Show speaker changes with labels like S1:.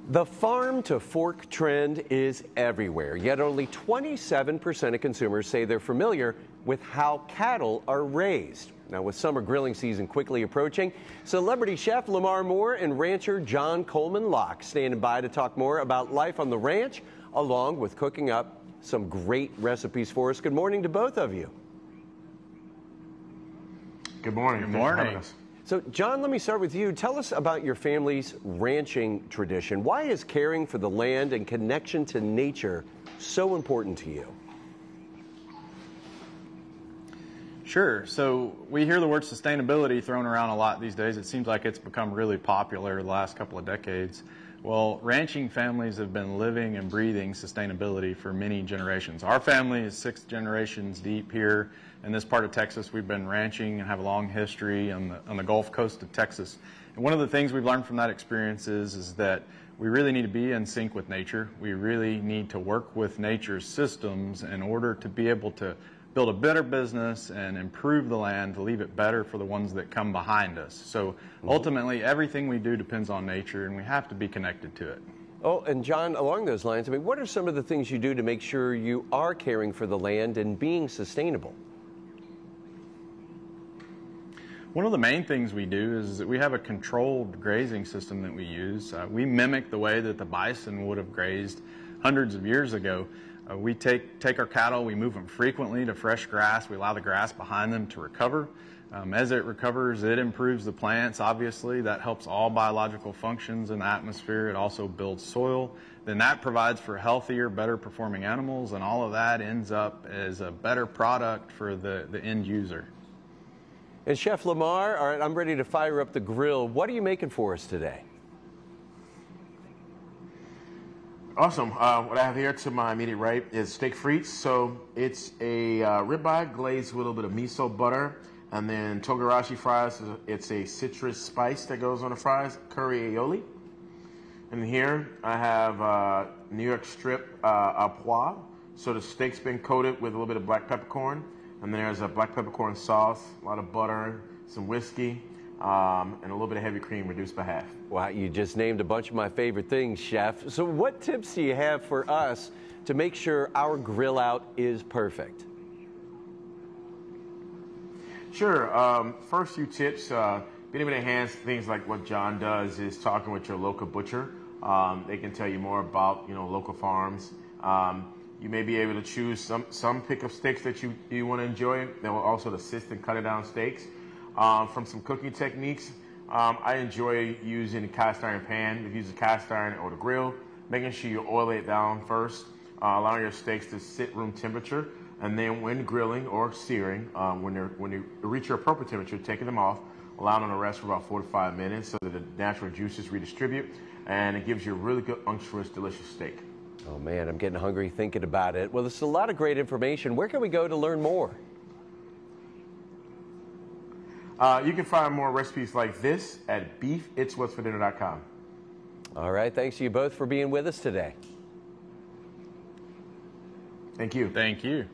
S1: The farm to fork trend is everywhere, yet only 27% of consumers say they're familiar with how cattle are raised. Now, with summer grilling season quickly approaching, celebrity chef Lamar and rancher John Coleman Locke standing by to talk more about life on the ranch, along with cooking up some great recipes for us. Good morning to both of you.
S2: Good morning.
S3: Good morning.
S1: So, John, let me start with you. Tell us about your family's ranching tradition. Why is caring for the land and connection to nature so important to you?
S3: Sure. So we hear the word sustainability thrown around a lot these days. It seems like it's become really popular the last couple of decades. Well, ranching families have been living and breathing sustainability for many generations. Our family is 6 generations deep here in this part of Texas. We've been ranching and have a long history on the Gulf Coast of Texas. And one of the things we've learned from that experience is that we really need to be in sync with nature. We really need to work with nature's systems in order to be able to build a better business and improve the land to leave it better for the ones that come behind us. So ultimately, everything we do depends on nature, and we have to be connected to it.
S1: Oh, and John, along those lines, I mean, what are some of the things you do to make sure you are caring for the land and being sustainable?
S3: One of the main things we do is that we have a controlled grazing system that we use. We mimic the way that the bison would have grazed hundreds of years ago. We take our cattle, we move them frequently to fresh grass. We allow the grass behind them to recover. As it recovers, it improves the plants, obviously. That helps all biological functions in the atmosphere. It also builds soil. Then that provides for healthier, better performing animals, and all of that ends up as a better product for the end user.
S1: And Chef Lamar, all right, I'm ready to fire up the grill. What are you making for us today?
S2: Awesome. What I have here to my immediate right is steak frites. So it's a ribeye glazed with a little bit of miso butter, and then togarashi fries. It's a citrus spice that goes on the fries, curry aioli. And here I have New York strip au poivre. So the steak's been coated with a little bit of black peppercorn, and then there's a black peppercorn sauce, a lot of butter, some whiskey, and a little bit of heavy cream reduced by half.
S1: Wow, you just named a bunch of my favorite things, Chef. So what tips do you have for us to make sure our grill out is perfect?
S2: Sure. First few tips, being able to enhance things like what John does is talking with your local butcher. They can tell you more about, local farms. You may be able to choose some pickup steaks that you want to enjoy that will also assist in cutting down steaks. From some cooking techniques, I enjoy using a cast iron pan. If you use a cast iron or the grill, making sure you oil it down first, allowing your steaks to sit room temperature, and then when grilling or searing, when you reach your appropriate temperature, taking them off, allowing them to rest for about 4 to 5 minutes so that the natural juices redistribute, and it gives you a really good, unctuous, delicious steak.
S1: Oh man, I'm getting hungry thinking about it. Well, there's a lot of great information. Where can we go to learn more?
S2: You can find more recipes like this at beefitswhatsfordinner.com.
S1: All right, thanks to you both for being with us today.
S2: Thank you.
S3: Thank you.